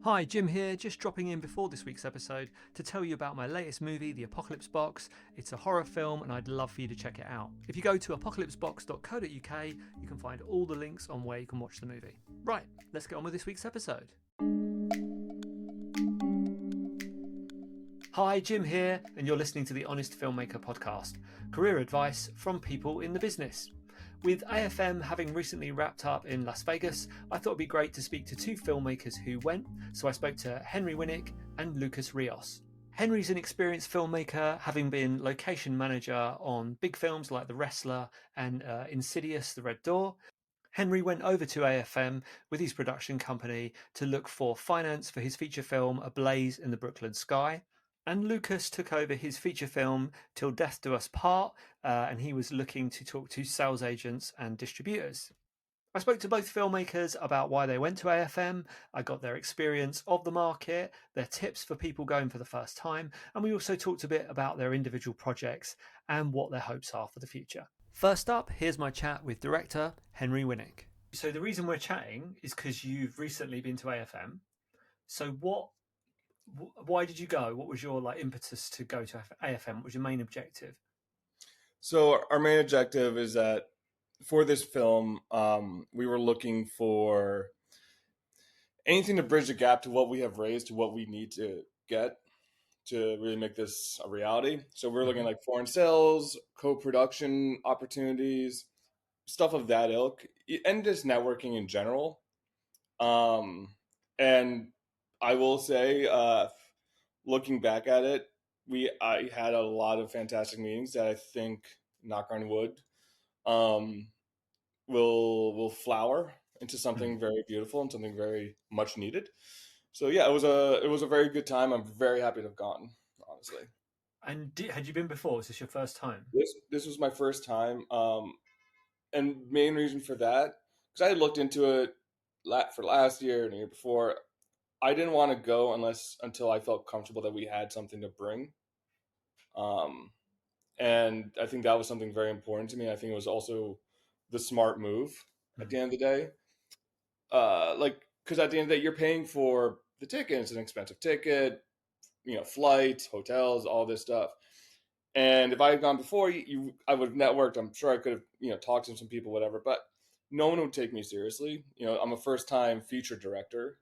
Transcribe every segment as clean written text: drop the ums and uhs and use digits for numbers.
Hi, Jim here, just dropping in before this week's episode to tell you about my latest movie, The Apocalypse Box. It's a horror film and I'd love for you to check it out. If you go to apocalypsebox.co.uk, you can find all the links on where you can watch the movie. Right, let's get on with this week's episode. Hi, Jim here, and you're listening to the Honest Filmmaker podcast, career advice from people in the business. With AFM having recently wrapped up in Las Vegas, I thought it'd be great to speak to two filmmakers who went, so I spoke to Henry Winnik and Lucas Rios. Henry's an experienced filmmaker, having been location manager on big films like The Wrestler and Insidious, The Red Door. Henry went over to AFM with his production company to look for finance for his feature film A Blaze in the Brooklyn Sky. And Lucas took over his feature film Till Death Do Us Part, and he was looking to talk to sales agents and distributors. I spoke to both filmmakers about why they went to AFM. I got their experience of the market, their tips for people going for the first time, and we also talked a bit about their individual projects and what their hopes are for the future. First up, here's my chat with director Henry Winnik. So the reason we're chatting is because you've recently been to AFM. So why did you go? What was your impetus to go to AFM? What was your main objective? So our main objective is that for this film, we were looking for anything to bridge the gap to what we have raised to what we need to get to really make this a reality. So we're looking like foreign sales, co-production opportunities, stuff of that ilk, and just networking in general. And I will say, looking back at it, I had a lot of fantastic meetings that I think, knock on wood, will flower into something very beautiful and something very much needed. So yeah, it was a very good time. I'm very happy to have gone, honestly. And had you been before? Was this your first time? This was my first time, and main reason for that, because I had looked into it for last year and the year before. I didn't want to go until I felt comfortable that we had something to bring. And I think that was something very important to me. I think it was also the smart move at the end of the day. Because at the end of the day, you're paying for the ticket. It's an expensive ticket, flights, hotels, all this stuff. And if I had gone before, I would have networked. I'm sure I could have, talked to some people, whatever. But no one would take me seriously. I'm a first-time feature director.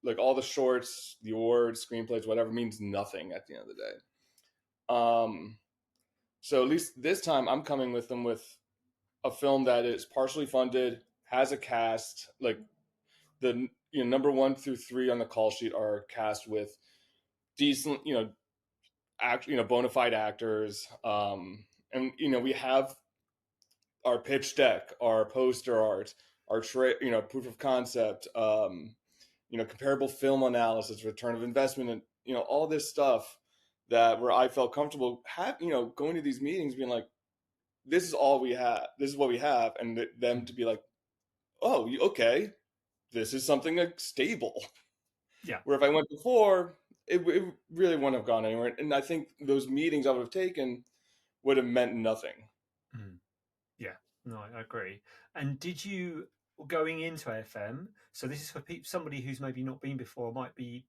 Like all the shorts, the awards, screenplays, whatever means nothing at the end of the day. So at least this time I'm coming with them with a film that is partially funded, has a cast, like the number 1 through 3 on the call sheet are cast with decent, bona fide actors. And we have our pitch deck, our poster art, our proof of concept, comparable film analysis, return of investment, and all this stuff where I felt comfortable going to these meetings being like, this is all we have, this is what we have, and them to be like, oh, okay, this is something like stable. Yeah. Where if I went before, it really wouldn't have gone anywhere, and I think those meetings I would have taken would have meant nothing. Yeah, no, I agree. And did you, going into AFM, so this is for somebody who's maybe not been before, might be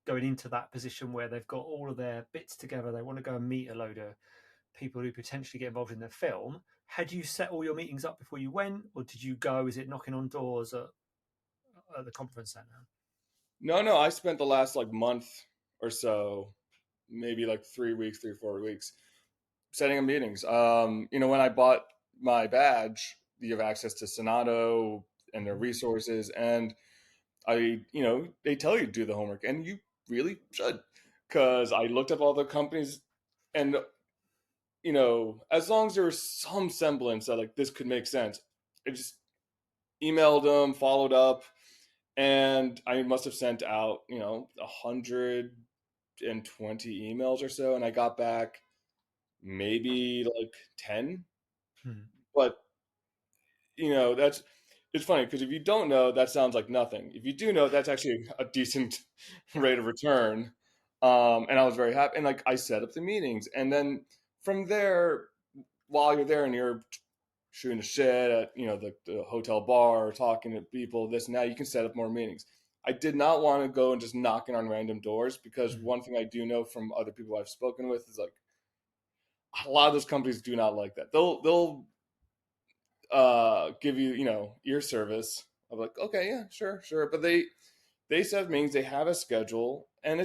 going into that position where they've got all of their bits together, they want to go and meet a load of people who potentially get involved in their film. Had you set all your meetings up before you went, or did you go, is it knocking on doors at the conference center? No, I spent the last month or so, maybe 3 weeks, 4 weeks, setting up meetings. When I bought my badge, you have access to Sonato and their resources, and they tell you to do the homework, and you really should, because I looked up all the companies, and as long as there was some semblance that this could make sense, I just emailed them, followed up, and I must have sent out 120 emails or so, and I got back maybe 10. But it's funny because if you don't know, that sounds like nothing. If you do know, that's actually a decent rate of return. And I was very happy. And I set up the meetings, and then from there, while you're there and you're shooting the shit at the hotel bar, talking to people, this and that, you can set up more meetings. I did not want to go and just knocking on random doors, because Mm. one thing I do know from other people I've spoken with is like a lot of those companies do not like that. They'll give you, ear service of like, okay, yeah, sure, sure, but they set meetings, they have a schedule, and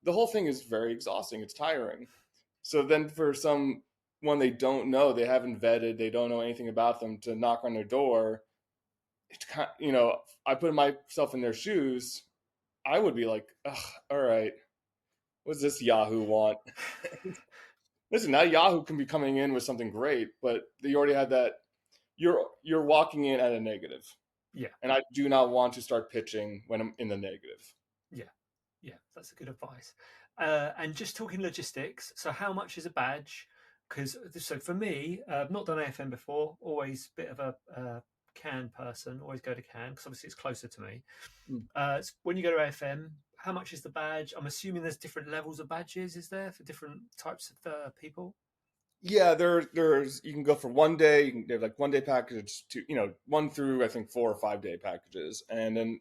the whole thing is very exhausting. It's tiring. So then for someone they don't know, they haven't vetted, they don't know anything about them, to knock on their door, it's kind I put myself in their shoes, I would be like, ugh, all right, what's this Yahoo want? Listen, now Yahoo can be coming in with something great, but you already had that. You're walking in at a negative, Yeah, and I do not want to start pitching when I'm in the negative. yeah, yeah. That's a good advice. And just talking logistics. So, how much is a badge? Because so for me, I've not done AFM before. Always a bit of a Cannes person. Always go to Cannes because obviously it's closer to me. Hmm. When you go to AFM, how much is the badge? I'm assuming there's different levels of badges. Is there for different types of people? Yeah, there's you can go for 1 day. There's like 1 day package to 1 through I think 4 or 5 day packages, and then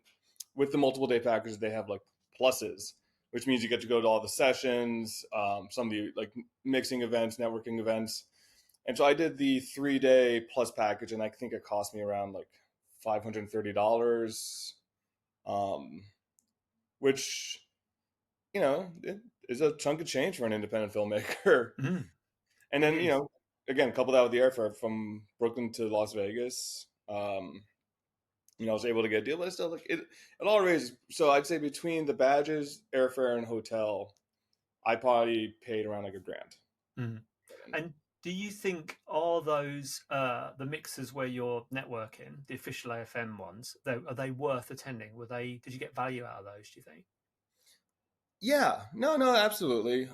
with the multiple day packages they have like pluses, which means you get to go to all the sessions, some of the like mixing events, networking events. And so I did the 3 day plus package, and I think it cost me around like $530, um, which it is a chunk of change for an independent filmmaker. Mm, And it then is. again, couple that with the airfare from Brooklyn to Las Vegas. I was able to get a deal, but it's still like it all raises. So I'd say between the badges, airfare, and hotel, I probably paid around like $1,000. Mm. And do you think are those the mixers where you're networking, the official AFM ones, are they worth attending? Were they? Did you get value out of those? Do you think? Yeah, no, absolutely.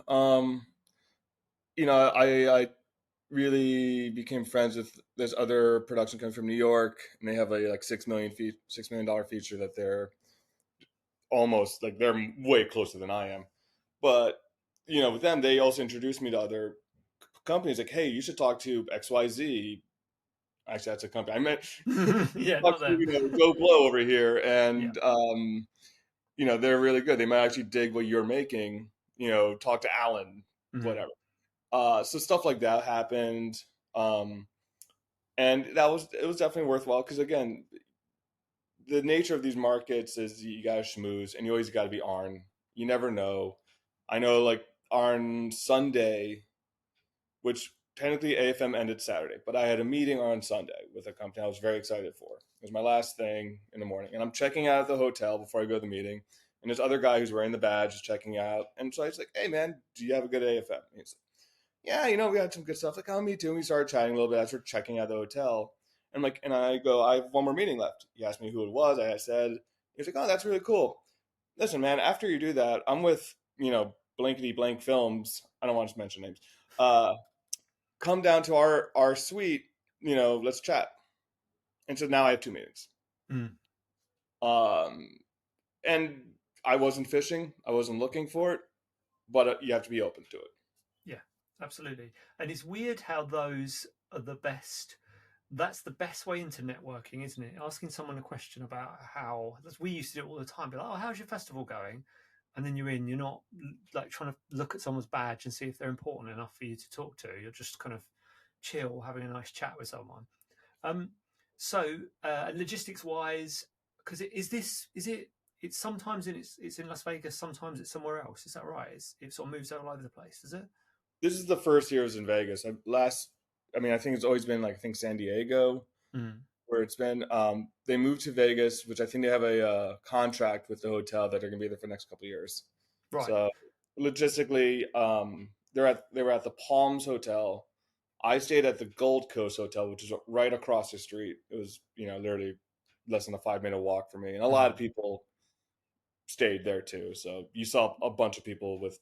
I really became friends with this other production company from New York, and they have a like $6 million feature that they're almost like they're way closer than I am. But with them, they also introduced me to other companies. Like, hey, you should talk to XYZ. Actually, that's a company. I meant Yeah, talk not to them. Go Blow over here, Yeah. and they're really good. They might actually dig what you're making. Talk to Alan, Mm. whatever. So stuff like that happened. Um, and it was definitely worthwhile, because again, the nature of these markets is you gotta schmooze, and you always gotta be Arn. You never know. I know, like, Arn Sunday, which technically AFM ended Saturday, but I had a meeting on Sunday with a company I was very excited for. It was my last thing in the morning, and I'm checking out at the hotel before I go to the meeting, and this other guy who's wearing the badge is checking out, and so I was like, "Hey man, do you have a good AFM?" And he's yeah, we had some good stuff. Like, oh, me too. And we started chatting a little bit as we're checking out the hotel. And I go, I have one more meeting left. He asked me who it was. I said, he's like, oh, that's really cool. Listen, man, after you do that, I'm with, blankety blank films. I don't want to mention names. Uh, Come down to our suite, let's chat. And so now I have 2 meetings. Mm. Um, and I wasn't fishing. I wasn't looking for it, but you have to be open to it. Yeah, absolutely. And it's weird how those are the best. That's the best way into networking, isn't it? Asking someone a question about how we used to do it all the time. Be like, "Oh, how's your festival going?" And then you're in. You're not like trying to look at someone's badge and see if they're important enough for you to talk to. You're just kind of chill, having a nice chat with someone. Um, so logistics wise, because it's sometimes it's in Las Vegas, sometimes it's somewhere else. Is that right? It sort of moves all over the place, does it? This is the first year I was in Vegas. I think it's always been like I think San Diego Mm. where it's been. They moved to Vegas, which I think they have a contract with the hotel that they're going to be there for the next couple of years. Right. So logistically, they were at the Palms Hotel. I stayed at the Gold Coast Hotel, which is right across the street. It was literally less than a 5 minute walk for me, and a lot of Mm. people stayed there too. So you saw a bunch of people with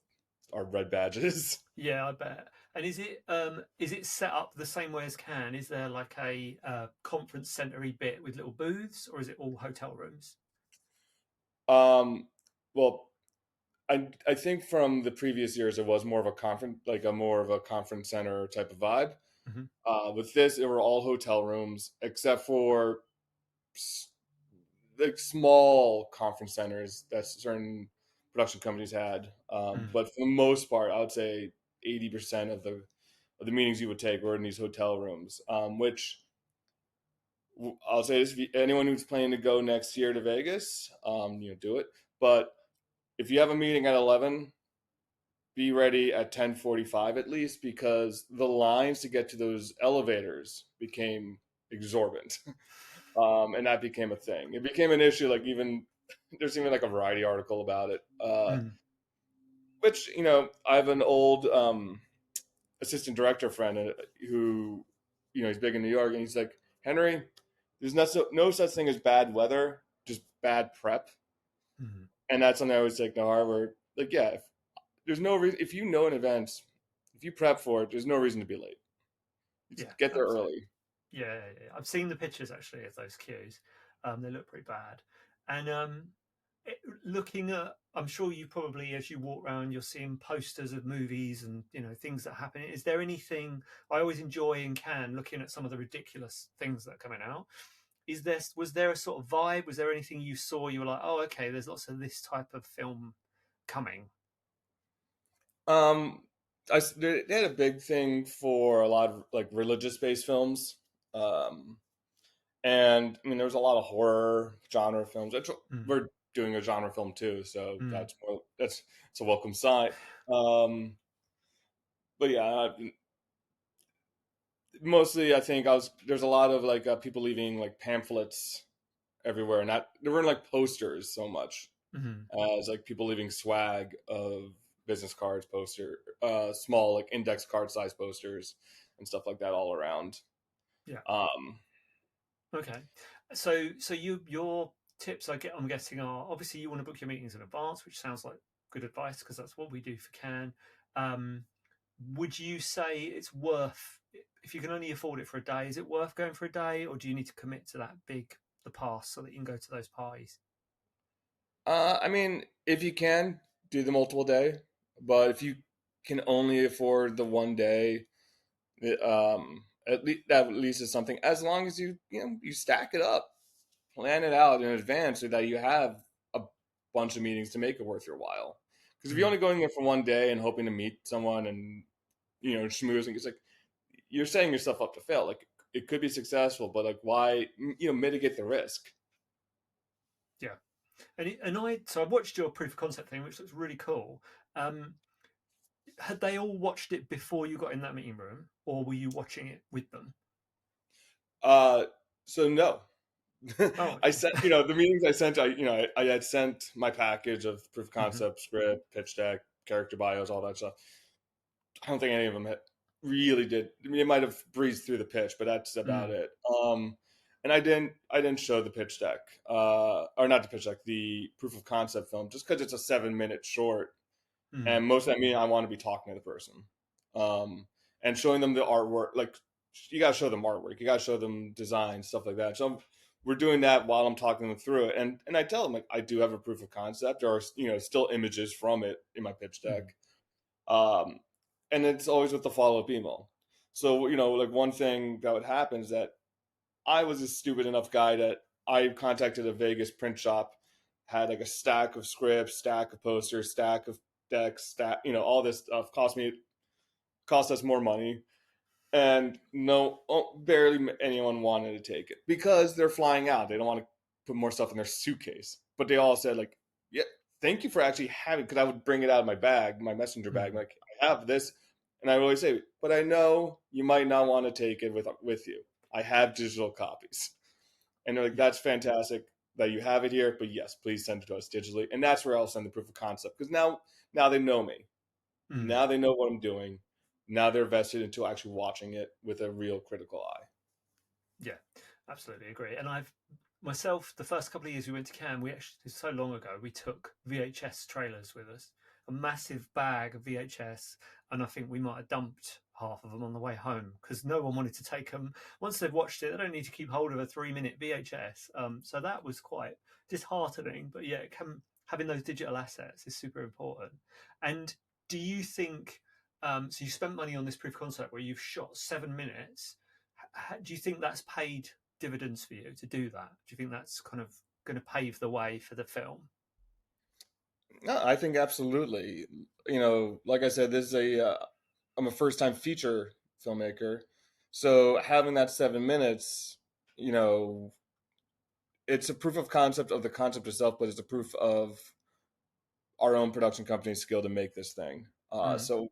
our red badges. Yeah, I bet. And is it set up the same way as Cannes? Is there like a conference centery bit with little booths, or is it all hotel rooms? Um, well, I think from the previous years it was more of a conference, like a more of a conference center type of vibe. Hmm. With this, it were all hotel rooms except for like small conference centers that certain production companies had. But for the most part, I would say 80% of the meetings you would take were in these hotel rooms, which I'll say this: anyone who's planning to go next year to Vegas, do it. But if you have a meeting at 11, be ready at 10:45 at least, because the lines to get to those elevators became exorbitant. And that became a thing. It became an issue. Like even there's even like a Variety article about it, which I have an old assistant director friend who he's big in New York, and he's like, Henry, there's no such thing as bad weather, just bad prep. And that's something I always take to heart. Where like, yeah, there's no reason if you know an event, if you prep for it, there's no reason to be late. Just get there early. Yeah. I've seen the pictures actually of those queues. They look pretty bad. And looking at, I'm sure you probably, as you walk around, you're seeing posters of movies and things that happen. Is there anything I always enjoy in Cannes, looking at some of the ridiculous things that are coming out? Was there a sort of vibe? Was there anything you saw you were like, oh, okay, there's lots of this type of film coming? They had a big thing for a lot of like religious based films. And I mean, there was a lot of horror genre films. We're doing a genre film too, so that's a welcome sign. But yeah, mostly I think there's a lot of like people leaving like pamphlets everywhere, and there weren't like posters so much as like people leaving swag of business cards, small like index card size posters and stuff like that all around. Yeah. Okay. So your tips, I'm guessing, are obviously you want to book your meetings in advance, which sounds like good advice because that's what we do for Cannes. Would you say it's worth, if you can only afford it for a day, is it worth going for a day, or do you need to commit to the pass so that you can go to those parties? I mean, if you can do the multiple day, but if you can only afford the one day, at least is something. As long as you stack it up, plan it out in advance so that you have a bunch of meetings to make it worth your while. Because if you're only going there for one day and hoping to meet someone and schmoozing, it's like you're setting yourself up to fail. Like it could be successful, but like why mitigate the risk? Yeah. So I watched your proof of concept thing, which looks really cool. Had they all watched it before you got in that meeting room, or were you watching it with them? So no. Oh, I sent, the meetings I sent, I had sent my package of proof of concept, script, pitch deck, character bios, all that stuff. I don't think any of them really did. I mean, it might have breezed through the pitch, but that's about it. And I didn't show the pitch deck, or not the pitch deck, the proof of concept film, just because it's a 7-minute short, and most of that meeting I want to be talking to the person, and showing them the artwork. Like you got to show them artwork, you got to show them design, stuff like that. So we're doing that while I'm talking them through it, and I tell them like I do have a proof of concept, or still images from it in my pitch deck. And it's always with the follow-up email. So, like one thing that would happen is that I was a stupid enough guy that I contacted a Vegas print shop, had like a stack of scripts, stack of posters, stack of decks, all this stuff cost us more money. And barely anyone wanted to take it because they're flying out. They don't want to put more stuff in their suitcase. But they all said like, yeah, thank you for actually having, because I would bring it out of my bag, my messenger bag. Like I have this, and I would always say, but I know you might not want to take it with you. I have digital copies, and they're like, that's fantastic that you have it here. But yes, please send it to us digitally, and that's where I'll send the proof of concept, because now they know me. Now they know what I'm doing. Now they're vested into actually watching it with a real critical eye. Yeah, absolutely agree. And myself, the first couple of years we went to Cannes, we actually, so long ago, we took VHS trailers with us, a massive bag of VHS, and I think we might have dumped half of them on the way home because no one wanted to take them. Once they've watched it, they don't need to keep hold of a 3-minute VHS. So that was quite disheartening. But yeah, having those digital assets is super important. And do you think, so you spent money on this proof of concept where you've shot 7 minutes. Do you think that's paid dividends for you to do that? Do you think that's kind of going to pave the way for the film. No, I think absolutely. Like I said, this is I'm a first time feature filmmaker. So having that 7 minutes, you know, it's a proof of concept of the concept itself, but it's a proof of our own production company's skill to make this thing. Mm. So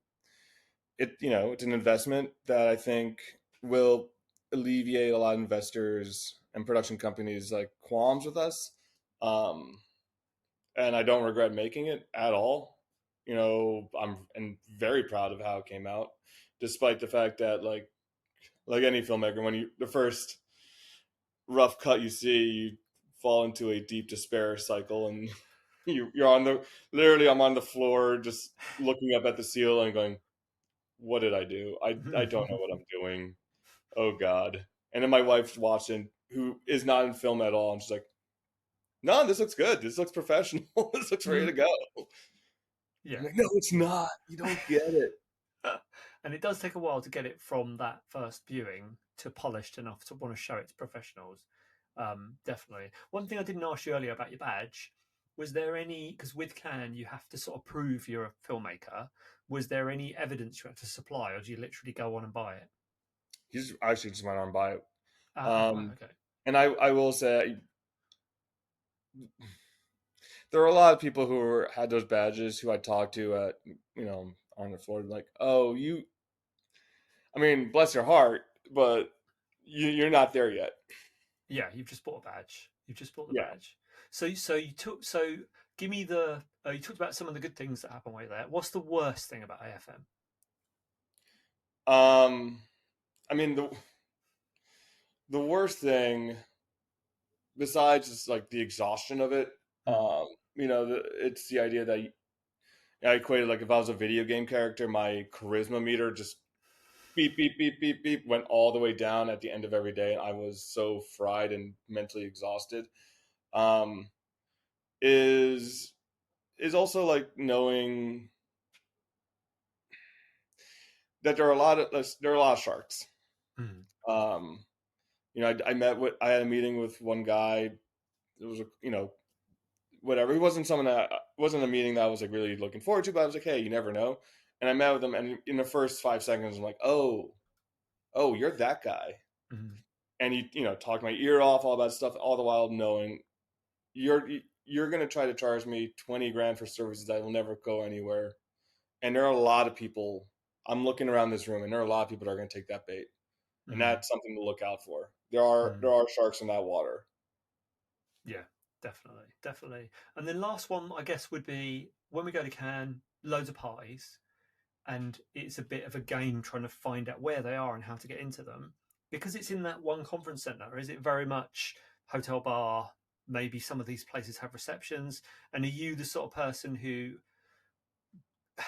it's an investment that I think will alleviate a lot of investors and production companies like qualms with us. Um, and I don't regret making it at all. I'm very proud of how it came out, despite the fact that like any filmmaker, when the first rough cut you see, you fall into a deep despair cycle, and you're on the literally I'm on the floor just looking up at the ceiling, going, "What did I do? I don't know what I'm doing. Oh God!" And then my wife's watching, who is not in film at all, and she's like, "No, this looks good. This looks professional. This looks ready to Mm. go." Yeah. I'm like, "No, it's not. You don't get it." And it does take a while to get it from that first viewing to polished enough to want to show it to professionals. Definitely. One thing I didn't ask you earlier about your badge, was there any, because with Cannes you have to sort of prove you're a filmmaker, was there any evidence you had to supply, or do you literally go on and buy it? He's actually just went on by it. Ah, right, Um, okay. and I will say there are a lot of people had those badges who I talked to at on the floor, like, "Oh, I mean, bless your heart, but you're not there yet." Yeah, you've just bought a badge. You've just bought the Yeah. badge. Give me the. You talked about some of the good things that happen while you're there. What's the worst thing about AFM? Um, I mean the worst thing, besides just like the exhaustion of it, Mm. it's the idea that I equated, like, if I was a video game character, my charisma meter just beep beep beep beep beep went all the way down at the end of every day, and I was so fried and mentally exhausted. Um, is also like knowing that there are a lot of sharks. Mm. Um, I had a meeting with one guy. It was whatever. He wasn't someone that wasn't a meeting that I was like really looking forward to, but I was like, hey, you never know. And I met with him, and in the first 5 seconds, I'm like, oh, you're that guy. Mm. And he talked my ear off, all that stuff, all the while knowing you're you're gonna try to charge me 20 grand for services that will never go anywhere. And there are a lot of people. I'm looking around this room, and there are a lot of people that are going to take that bait, and Mm. that's something to look out for. There are sharks in that water. Yeah, definitely, definitely. And then last one, I guess, would be when we go to Cannes, loads of parties, and it's a bit of a game trying to find out where they are and how to get into them. Because it's in that one conference center, is it very much hotel bar? Maybe some of these places have receptions. And are you the sort of person who,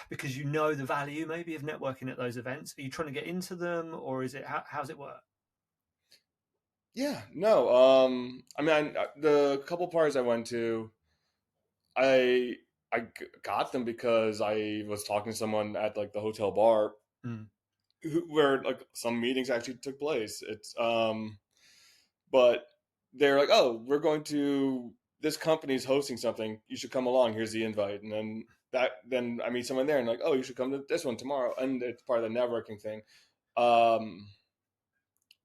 because you know the value maybe of networking at those events, are you trying to get into them, or is it how's it work? Yeah, no. I mean, the couple parties I went to, I got them because I was talking to someone at like the hotel bar, Mm. where like some meetings actually took place. But they're like, oh, we're going to this company's hosting something. You should come along. Here's the invite. And then I meet someone there and like, oh, you should come to this one tomorrow. And it's part of the networking thing. Um,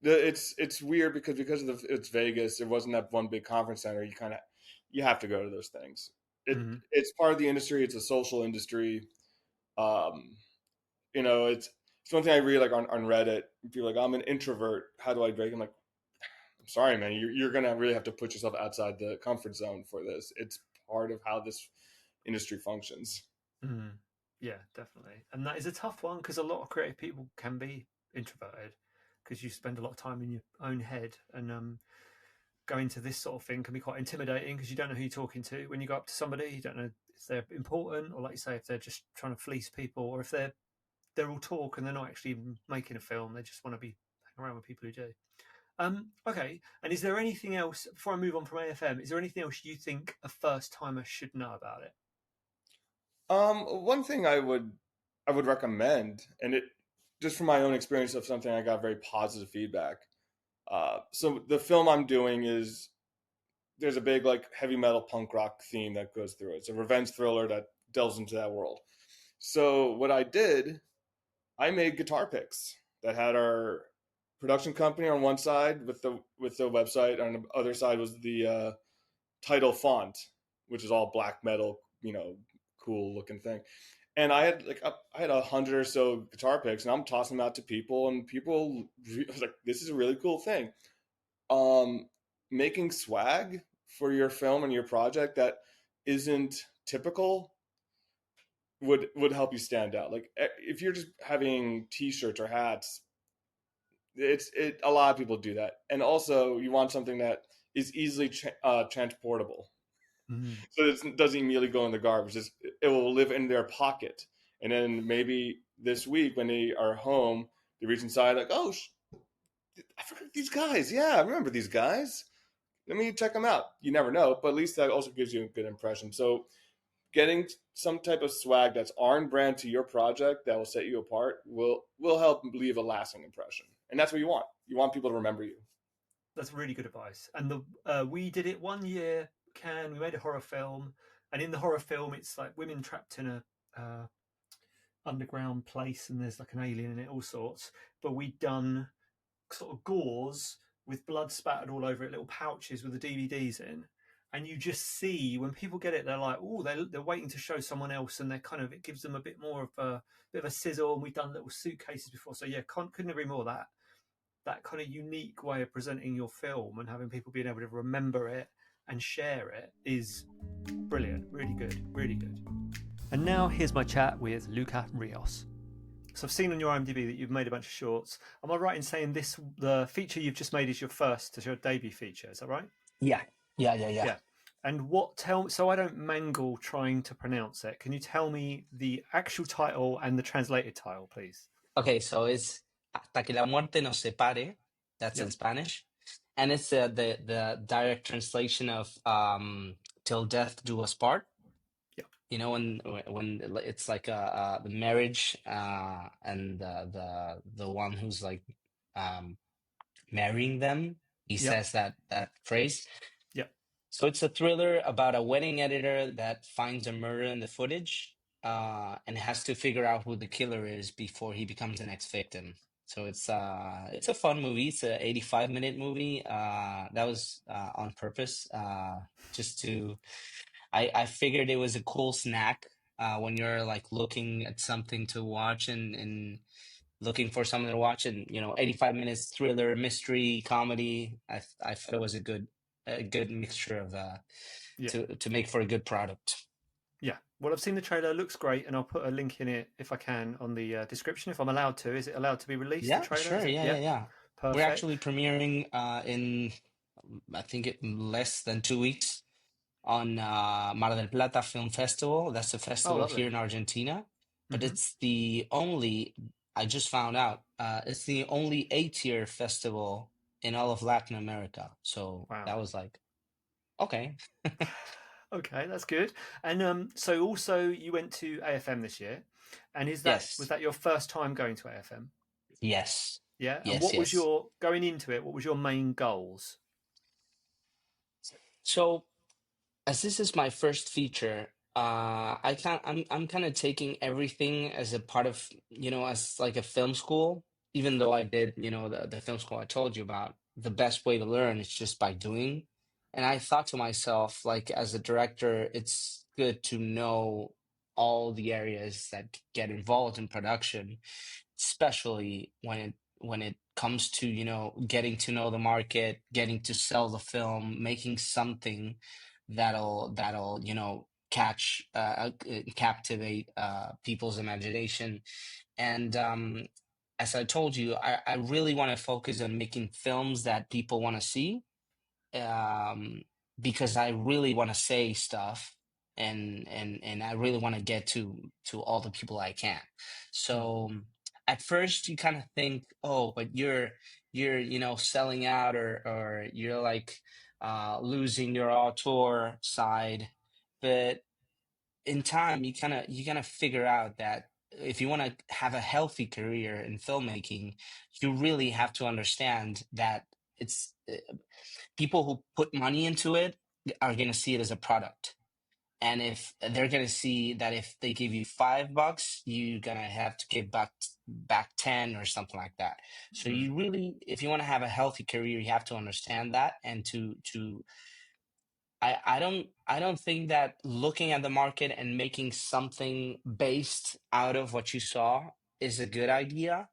it's weird because it's Vegas. There wasn't that one big conference center. You have to go to those things. Mm. It's part of the industry. It's a social industry. Um, it's one thing I read like on Reddit. People are like, I'm an introvert. How do I break? I'm like, I'm sorry, man. You're gonna really have to put yourself outside the comfort zone for this. It's part of how this industry functions. Mm. Yeah, definitely. And that is a tough one because a lot of creative people can be introverted because you spend a lot of time in your own head, and going to this sort of thing can be quite intimidating because you don't know who you're talking to when you go up to somebody. You don't know if they're important, or like you say, if they're just trying to fleece people, or if they're all talk and they're not actually making a film. They just want to be hanging around with people who do. Okay. And is there anything else before I move on from AFM? Is there anything else you think a first timer should know about it? One thing I would recommend, and it just from my own experience of something I got very positive feedback. So the film I'm doing is there's a big like heavy metal punk rock theme that goes through it. It's a revenge thriller that delves into that world. So what I did, I made guitar picks that had our production company on one side with the website. On the other side was the title font, which is all black metal, cool looking thing. And I had 100 or so guitar picks, and I'm tossing them out to people, and people was like, "This is a really cool thing." Um, Making swag for your film and your project that isn't typical would help you stand out. Like if you're just having T-shirts or hats, a lot of people do that, and also you want something that is easily transportable, so it doesn't immediately go in the garbage. It will live in their pocket, and then maybe this week when they are home, they reach inside like, oh, I forgot these guys. Yeah, I remember these guys. Let me check them out. You never know, but at least that also gives you a good impression. So getting some type of swag that's on brand to your project that will set you apart will help leave a lasting impression, and that's what you want. You want people to remember you. That's really good advice. And we did it one year. We made a horror film, and in the horror film, it's like women trapped in a underground place, and there's like an alien in it, all sorts. But we'd done sort of gauze with blood spattered all over it, little pouches with the DVDs in. And you just see when people get it, they're like, oh, they're waiting to show someone else, and it gives them a bit more of a bit of a sizzle. And we've done little suitcases before, so yeah, couldn't agree more. That kind of unique way of presenting your film and having people being able to remember it and share it is brilliant. Really good, really good. And now here's my chat with Lucas Rios. So I've seen on your IMDb that you've made a bunch of shorts. Am I right in saying the feature you've just made is your debut feature? Is that right? Yeah. Yeah. And so I don't mangle trying to pronounce it. Can you tell me the actual title and the translated title, please? Okay, so it's Hasta que la muerte nos separe. That's in Spanish, and it's the direct translation of "Till death do us part." Yeah. You know, when it's like the marriage and the one who's like marrying them, he says that phrase. Yeah. So it's a thriller about a wedding editor that finds a murder in the footage and has to figure out who the killer is before he becomes the next victim. So it's a fun movie. It's an 85-minute movie. That was on purpose, just to. I figured it was a cool snack when you're like looking at something to watch and looking for something to watch, and 85 minutes thriller, mystery, comedy. I thought it was a good mixture of to make for a good product. Yeah. Well, I've seen the trailer. It looks great, and I'll put a link in it if I can on the description if I'm allowed to. Is it allowed to be released? Yeah, the trailer? sure. Yeah. Perfect. We're actually premiering in I think less than 2 weeks on Mar del Plata Film Festival. That's a festival here in Argentina, but it's the only. I just found out it's the only 8-year festival in all of Latin America. So that was like, okay. Okay, that's good. And so also you went to AFM this year, and was that your first time going to AFM? Yes. Yeah. And what was going into it? What was your main goals? So, as this is my first feature, I'm kind of taking everything as a part of, as like a film school. Even though I did, the film school I told you about, the best way to learn is just by doing. And I thought to myself, like as a director, it's good to know all the areas that get involved in production, especially when it comes to, getting to know the market, getting to sell the film, making something that'll catch captivate people's imagination. And as I told you, I really want to focus on making films that people want to see, because I really want to say stuff, and I really want to get to all the people I can. So at first you kind of think, oh, but you're selling out, or you're like losing your auteur side. But in time you kind of figure out that if you want to have a healthy career in filmmaking, you really have to understand that it's people who put money into it are going to see it as a product. And if they're going to see that if they give you $5, you're going to have to give back 10 or something like that. So Mm. you really, if you want to have a healthy career, you have to understand that, and to I don't think that looking at the market and making something based out of what you saw is a good idea,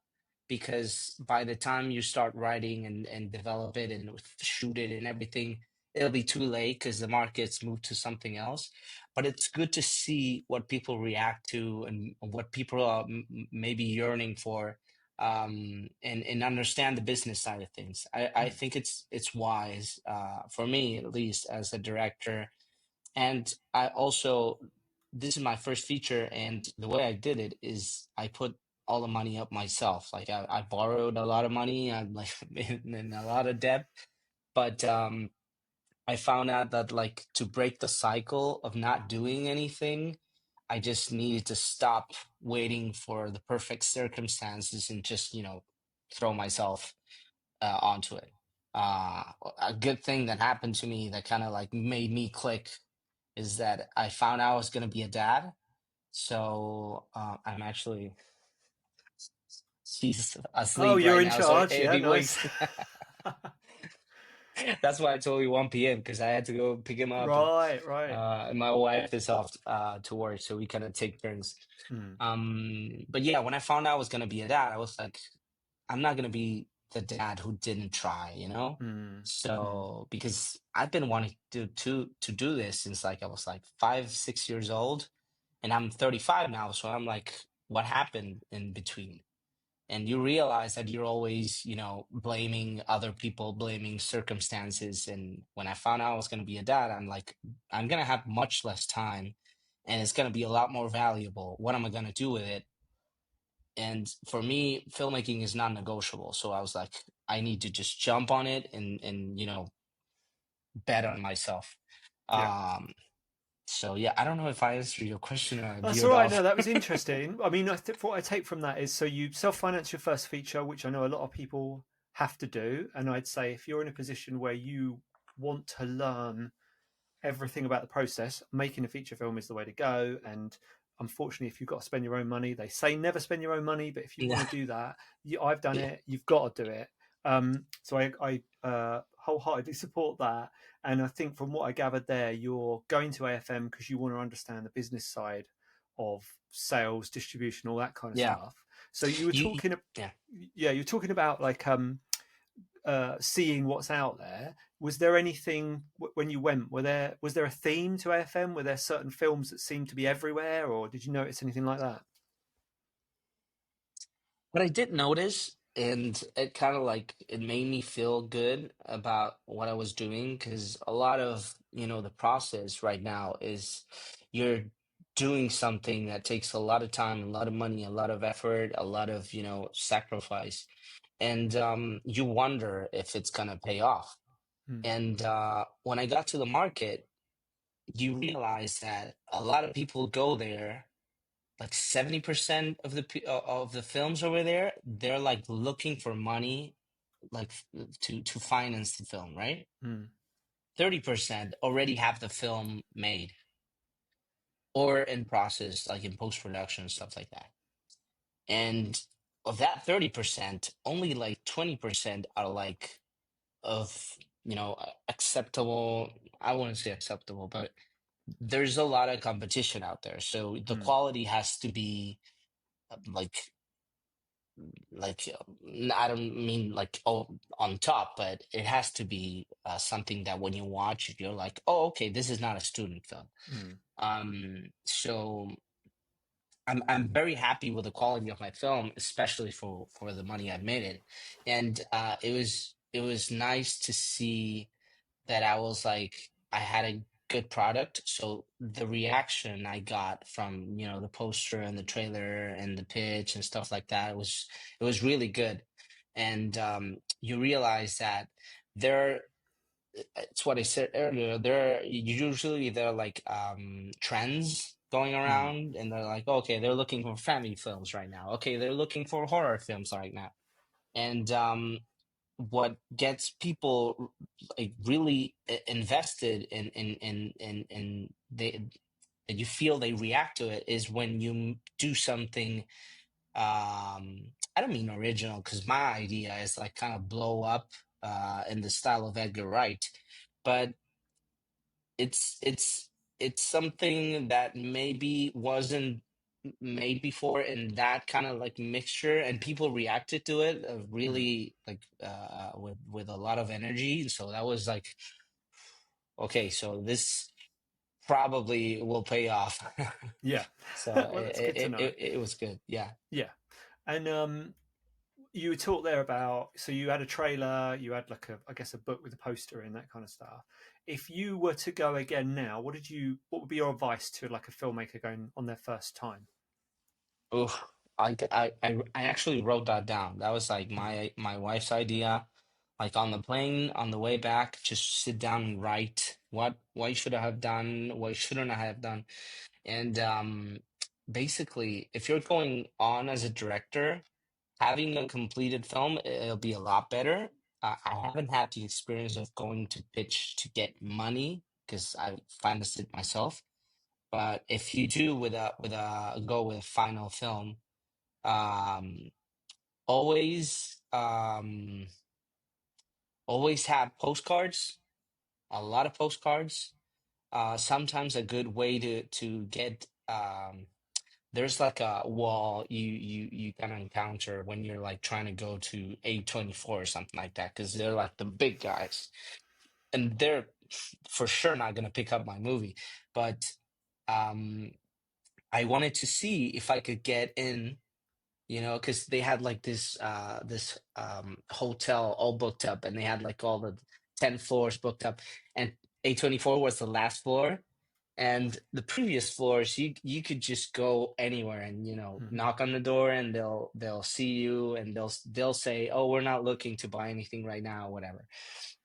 because by the time you start writing and develop it and shoot it and everything, it'll be too late because the market's moved to something else. But it's good to see what people react to and what people are maybe yearning for, and understand the business side of things. I Mm. think it's wise, for me at least, as a director. And I also, this is my first feature, and the way I did it is I put all the money up myself. Like I borrowed a lot of money. I'm like in a lot of debt, but I found out that, like, to break the cycle of not doing anything, I just needed to stop waiting for the perfect circumstances and just, throw myself onto it. Uh, a good thing that happened to me that kind of like made me click is that I found out I was going to be a dad. So I'm actually, he's Oh, asleep you're right in now. So charge. if Yeah, he nice. wakes, that's why I told you 1 p.m., because I had to go pick him up, Right, right. and my wife is off to work, so we kind of take turns. Mm. But yeah, when I found out I was going to be a dad, I was like, I'm not gonna be the dad who didn't try, you know? Mm. Mm. So because I've been wanting to do this since, like, I was like 5, 6 years old, and I'm 35 now, so I'm like, what happened in between? And you realize that you're always, blaming other people, blaming circumstances. And when I found out I was gonna be a dad, I'm like, I'm gonna have much less time, and it's gonna be a lot more valuable. What am I gonna do with it? And for me, filmmaking is non-negotiable. So I was like, I need to just jump on it and bet on myself. Yeah. um so yeah, I don't know if I answered your question or I That's all veered right. No, off. that was interesting. I mean, what I take from that is, so you self-finance your first feature, which I know a lot of people have to do. And I'd say if you're in a position where you want to learn everything about the process, making a feature film is the way to go. And unfortunately, if you've got to spend your own money, they say never spend your own money, but if you want Yeah, to do that, I've done yeah, it. You've got to do it. So I wholeheartedly support that. And I think from what I gathered there, you're going to AFM because you want to understand the business side of sales, distribution, all that kind of yeah. stuff. So you were you talking, yeah. yeah, you're talking about like seeing what's out there. Was there anything when you went? Was there a theme to AFM? Were there certain films that seemed to be everywhere, or did you notice anything like that? What I did notice, and it kind of like it made me feel good about what I was doing, because a lot of, the process right now is you're doing something that takes a lot of time, a lot of money, a lot of effort, a lot of, sacrifice. And you wonder if it's gonna pay off. Mm, And when I got to the market, you realize that a lot of people go there, like 70% of the films over there, they're like looking for money, like to finance the film, right? mm, 30% already have the film made or in process, like in post-production and stuff like that. And of that 30%, only like 20% are like of, acceptable. I wouldn't say acceptable, but there's a lot of competition out there. So the mm, quality has to be like I don't mean like, oh, on top, but it has to be something that when you watch it, you're like, oh, okay, this is not a student film. mm, So I'm very happy with the quality of my film, especially for the money I made it. And it was nice to see that I was like, I had a good product. So the reaction I got from, the poster and the trailer and the pitch and stuff like that, it was really good. And you realize that there, it's what I said earlier, there are like trends going mm, around, and they're like, okay, they're looking for family films right now. Okay, they're looking for horror films right now. And what gets people like really invested in they that you feel they react to it is when you do something. I don't mean original, because my idea is like kind of blow up in the style of Edgar Wright, but it's it's something that maybe wasn't made before in that kind of like mixture, and people reacted to it really like with a lot of energy. And so that was like, okay, so this probably will pay off. Yeah. So Well, that's good to know. it was good. Yeah. Yeah. And you talked there about, so you had a trailer, you had like a, I guess, a book with a poster and that kind of stuff. If you were to go again now, what would be your advice to like a filmmaker going on their first time? Oh, I actually wrote that down. That was like my wife's idea. Like on the plane, on the way back, just sit down and write what should I have done, what shouldn't I have done. And basically, if you're going on as a director, having a completed film, it'll be a lot better. I haven't had the experience of going to pitch to get money because I financed it myself. But if you do with a go with final film, um, always always have postcards, a lot of postcards. Sometimes a good way to get there's like a wall you kind of encounter when you're like trying to go to A24 or something like that, because they're like the big guys, and they're for sure not going to pick up my movie. But um I wanted to see if I could get in, because they had like this hotel all booked up, and they had like all the 10 floors booked up, and A24 was the last floor, and the previous floors you could just go anywhere and Hmm. knock on the door, and they'll see you, and they'll say, oh, we're not looking to buy anything right now, whatever.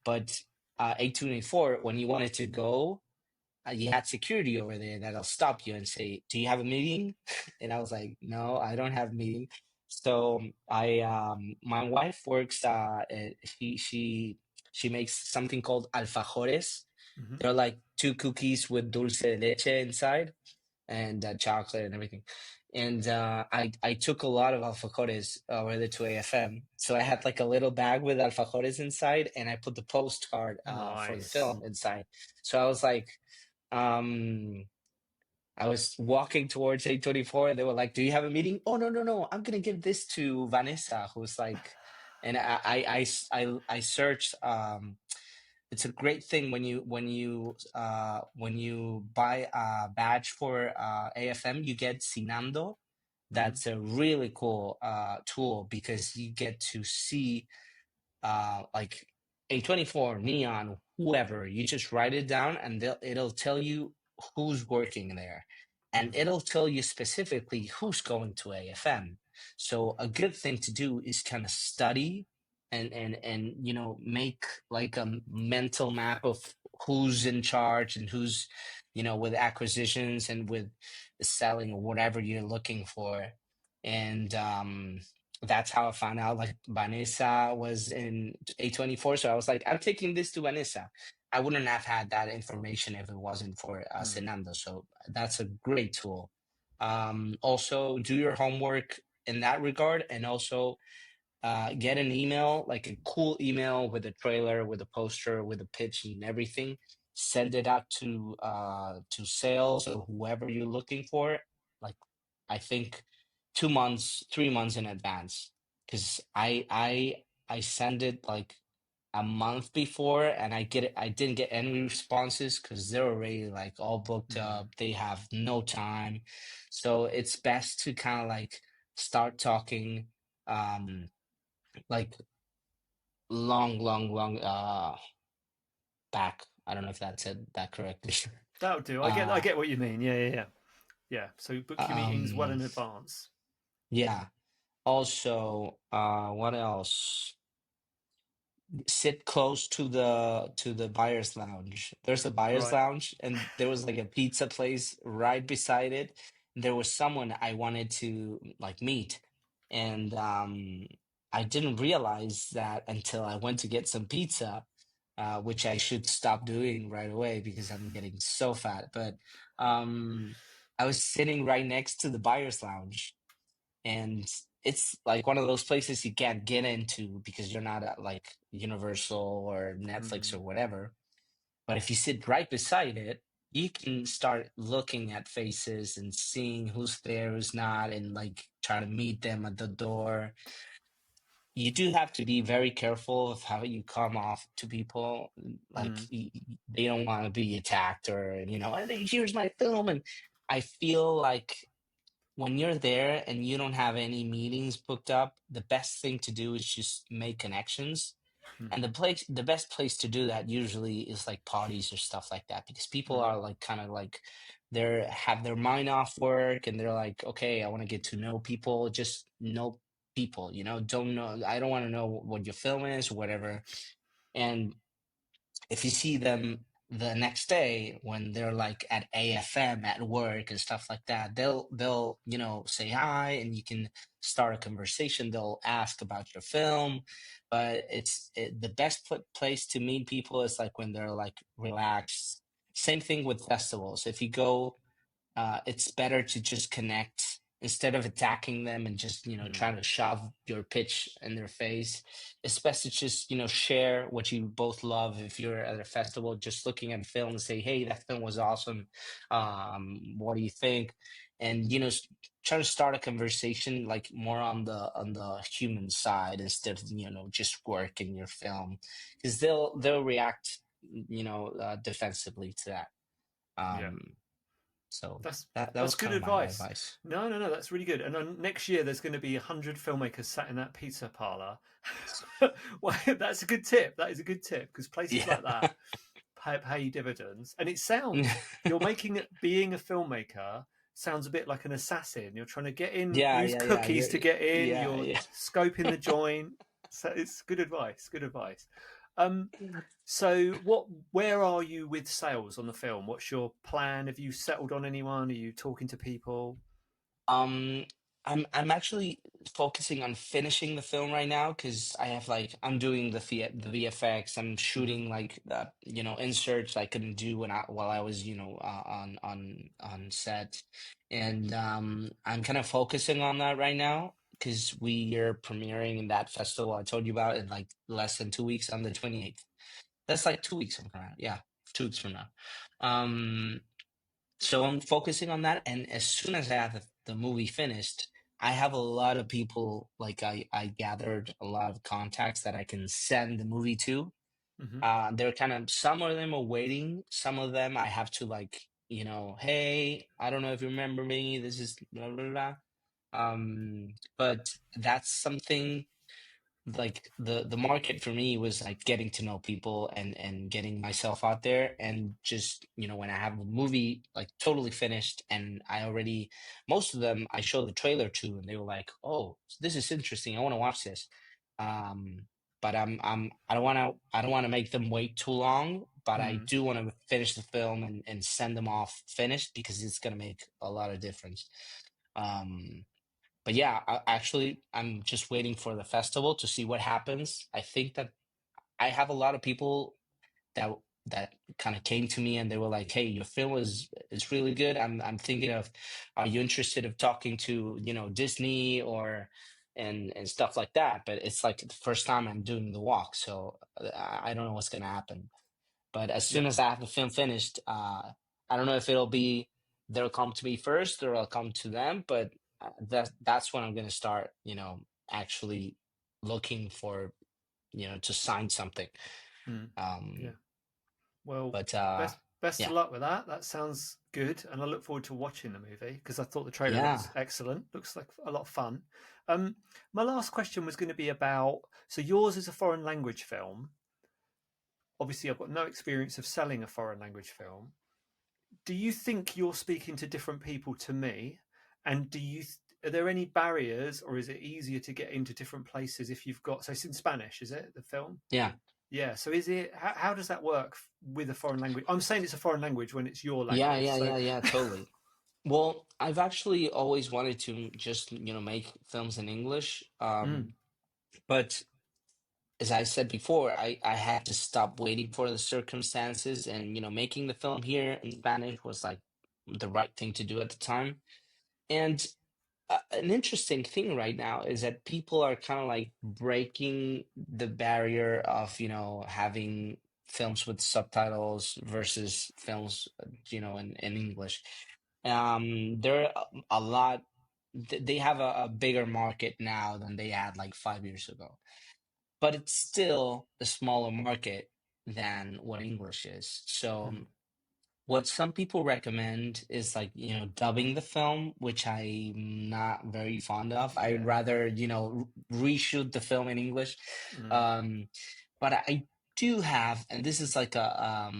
But A24, when you wanted to go, you had security over there that'll stop you and say, do you have a meeting? And I was like, no, I don't have a meeting. So my wife works, she makes something called alfajores. Hmm. They're like two cookies with dulce de leche inside, and chocolate and everything. And I took a lot of alfajores over there to AFM. So I had like a little bag with alfajores inside, and I put the postcard for the Nice. film inside. So I was like, um, I was walking towards A24, and they were like, do you have a meeting? Oh, no, no, no. I'm going to give this to Vanessa, who's like, and I searched, it's a great thing when you buy a badge for AFM, you get Sinando. Hmm. That's a really cool tool, because you get to see like A24, Neon, whoever. You just write it down, and it'll tell you who's working there, and Hmm. it'll tell you specifically who's going to AFM. So a good thing to do is kind of study and make like a mental map of who's in charge, and who's with acquisitions and with selling, or whatever you're looking for. And that's how I found out like Vanessa was in A24. So I was like, I'm taking this to Vanessa. I wouldn't have had that information if it wasn't for Hmm. Senando. So that's a great tool. Also, do your homework in that regard, and also get an email, like a cool email with a trailer, with a poster, with a pitch and everything. Send it out to sales or whoever you're looking for. Like, I think 2 months, 3 months in advance, because I send it like a month before, and I didn't get any responses, because they're already like all booked Hmm. up. They have no time, so it's best to kind of like start talking um like long back. I don't know if that said that correctly. That'll do. I uh get what you mean. Yeah, yeah, yeah. Yeah. So book your meetings well um in advance. yeah. Also, what else? Sit close to the buyer's lounge. There's a buyer's Right. lounge, and there was like a pizza place right beside it. There was someone I wanted to like meet, and I didn't realize that until I went to get some pizza, which I should stop doing right away because I'm getting so fat. But um, I was sitting right next to the buyer's lounge, and it's like one of those places you can't get into because you're not at like Universal or Netflix or Mm, whatever. But if you sit right beside it, you can start looking at faces and seeing who's there, who's not, and like try to meet them at the door. You do have to be very careful of how you come off to people. Like mm, they don't want to be attacked or, "Hey, here's my film." And I feel like when you're there and you don't have any meetings booked up, the best thing to do is just make connections. And mhm, the best place to do that usually is like parties or stuff like that, because people mm, are like kind of like they're have their mind off work and they're like, okay, I want to get to know people, just know people, don't know, I don't want to know what your film is or whatever. And if you see them the next day when they're like at AFM at work and stuff like that, they'll say hi and you can start a conversation. They'll ask about your film, but the best place to meet people is like when they're like relaxed. Same thing with festivals. If you go, it's better to just connect instead of attacking them and just mm, trying to shove your pitch in their face. It's best to just share what you both love. If you're at a festival, just looking at a film and say, hey, that film was awesome, what do you think? And try to start a conversation like more on the human side instead of just work in your film, because they'll react defensively to that. yeah. um so That's that that's was good kind of my advice. advice. No, no, no, that's really good. And next year there's going to be 100 filmmakers sat in that pizza parlor. Well, that's a good tip. That is a good tip because places Yeah. like that pay dividends. And it sounds you're making it being a filmmaker sounds a bit like an assassin. You're trying to get in, Yeah, use yeah, yeah. cookies to get in. Yeah, You're yeah. scoping the joint. So it's good advice. Good advice. Um, so where are you with sales on the film? What's your plan? Have you settled on anyone? Are you talking to people? Um, I'm actually focusing on finishing the film right now because I have like I'm doing the VFX. I'm Hmm. shooting like inserts I couldn't do while I was on set, and I'm kind of focusing on that right now because we are premiering in that festival I told you about in like less than 2 weeks on the 28th. That's like 2 weeks from now. Yeah, 2 weeks from now. Um, so I'm focusing on that, and as soon as I have the movie finished, I have a lot of people. Like I gathered a lot of contacts that I can send the movie to. Hmm. They're kind of some of them are waiting. Some of them I have to like hey, I don't know if you remember me. This is blah blah blah. But that's something like the market for me was like getting to know people and getting myself out there, and just when I have the movie like totally finished and I already, most of them I showed the trailer to and they were like, oh, this is interesting, I want to watch this. um but I don't want to make them wait too long, but I Mm. do want to finish the film and send them off finished because it's going to make a lot of difference. um but yeah, actually, I'm just waiting for the festival to see what happens. I think that I have a lot of people that that kind of came to me and they were like, "Hey, your film is really good. I'm thinking of, are you interested of talking to Disney or and stuff like that?" But it's like the first time I'm doing the walk, so I don't know what's gonna happen. But as soon Yeah. as I have the film finished, I don't know if it'll be they'll come to me first or I'll come to them. But that's when I'm gonna start, actually looking for, to sign something. Mm. Yeah. Um, Well, but best of yeah, luck with that. That sounds good, and I look forward to watching the movie because I thought the trailer yeah, looks excellent. Looks like a lot of fun. Um, my last question was going to be about so yours is a foreign language film. Obviously, I've got no experience of selling a foreign language film. Do you think you're speaking to different people to me? And are there any barriers, or is it easier to get into different places if you've got? So it's in Spanish, is it the film? yeah, Yeah. So is it? How does that work with a foreign language? I'm saying it's a foreign language when it's your yeah, language. yeah, So. yeah, yeah, totally. Well, I've actually always wanted to just make films in English. Mm, But as I said before, I had to stop waiting for the circumstances, and making the film here in Spanish was like the right thing to do at the time. And an interesting thing right now is that people are kind of like breaking the barrier of having films with subtitles versus films in English. There are a lot. They have a bigger market now than they had like 5 years ago, but it's still a smaller market than what English is. So Mm. what some people recommend is like, dubbing the film, which I'm not very fond of. I'd Yeah. rather, reshoot the film in English. Mm. Um, but I do have, and this is like a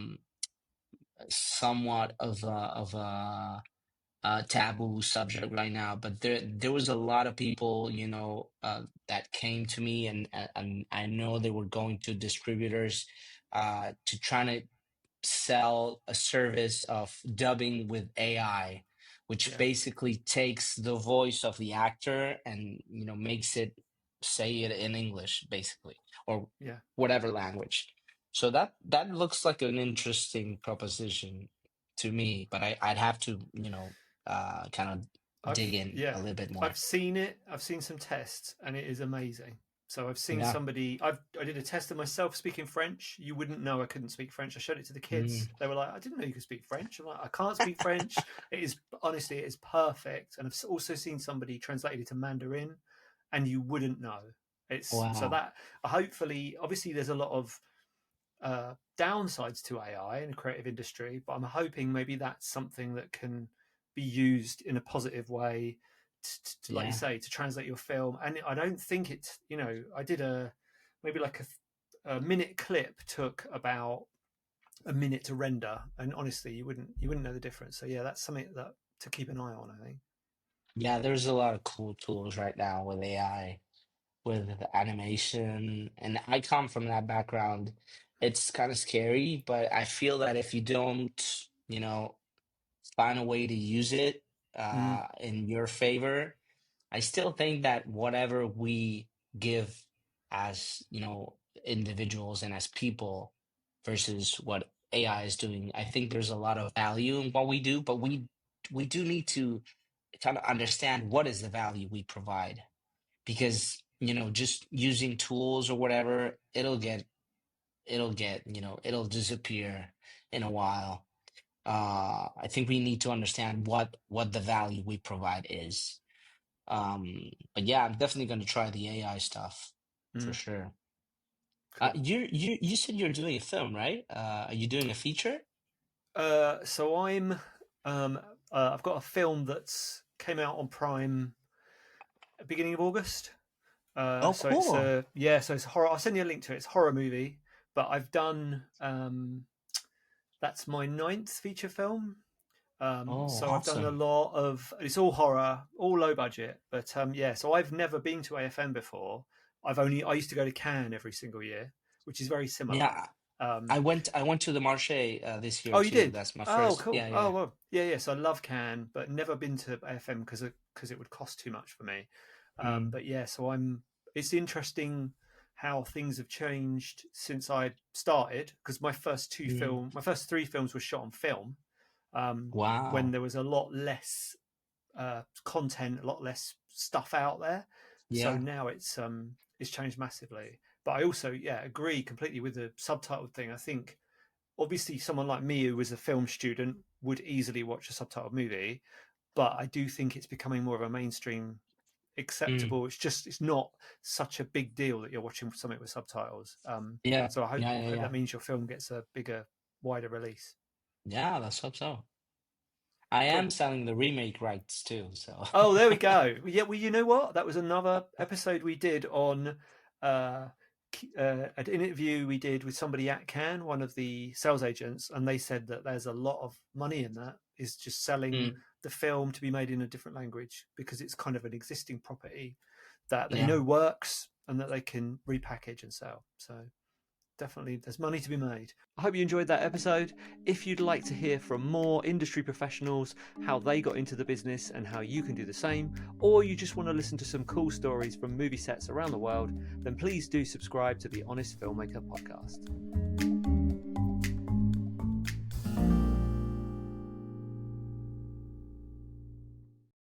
somewhat of a taboo subject right now, but there was a lot of people, that came to me, and I know they were going to distributors to try to sell a service of dubbing with AI, which Yeah. basically takes the voice of the actor and makes it say it in English, basically, or Yeah. whatever language. So that looks like an interesting proposition to me, but I'd have to kind of dig in a little bit more. I've seen it. I've seen some tests, and it is amazing. So I've seen Yeah. somebody. I did a test of myself speaking French. You wouldn't know I couldn't speak French. I showed it to the Mm. kids. They were like, "I didn't know you could speak French." I'm like, "I can't speak French." It is honestly, it is perfect. And I've also seen somebody translated it to Mandarin, and you wouldn't know. It's so Wow. that hopefully, obviously, there's a lot of downsides to AI in the creative industry, but I'm hoping maybe that's something that can be used in a positive way like you Yeah. say, to translate your film. And I don't think it's, I did maybe like a minute clip took about a minute to render, and honestly, you wouldn't know the difference. So yeah, that's something that to keep an eye on, I think. Yeah, there's a lot of cool tools right now with AI, with animation, and I come from that background. It's kind of scary, but I feel that if you don't, find a way to use it Mm, in your favor, I still think that whatever we give as, individuals and as people versus what AI is doing, I think there's a lot of value in what we do, but we do need to kind of understand what is the value we provide, because just using tools or whatever, it'll disappear in a while. I think we need to understand what the value we provide is. But yeah, I'm definitely going to try the AI stuff for mm, sure. cool. You said you're doing a film, right? Are you doing a feature? So um, I've got a film that's came out on Prime at the beginning of August. Oh, So it's cool. so it's horror. I'll send you a link to it. It's a horror movie, but I've done that's my ninth feature film. Oh, So I've done a awesome. lot of. It's all horror, all low budget, but yeah. So I've never been to AFM before. I used to go to Cannes every single year, which is very similar. Yeah, Um, I went to the Marche this year oh, you too. did? That's my Oh, first. cool. Yeah, Oh, yeah. well, yeah, yeah. So I love Cannes, but never been to AFM because it would cost too much for me. Mm, But yeah, so I'm. It's interesting how things have changed since I started because mm. my first three films were shot on film, when Wow. there was a lot less content, a lot less stuff out there. So Yeah. now it's changed massively. But I also agree completely with the subtitle thing. I think obviously someone like me who was a film student would easily watch a subtitled movie, but I do think it's becoming more of a mainstream Mm, acceptable. It's not such a big deal that you're watching something with subtitles. yeah. So I hope Yeah. Yeah. hope Yeah. that means your film gets a bigger, wider release. Yeah. Let's hope so. I am Cool. selling the remake rights too. So. Oh, there we go. Yeah, well, you know what? That was another episode we did on uh, an interview we did with somebody at Cannes, one of the sales agents, and they said that there's a lot of money in that is just selling Mm, the film to be made in a different language because it's kind of an existing property that they yeah. know works and that they can repackage and sell. So Definitely, there's money to be made. I hope you enjoyed that episode. If you'd like to hear from more industry professionals, how they got into the business and how you can do the same, or you just want to listen to some cool stories from movie sets around the world, then please do subscribe to the Honest Filmmaker podcast.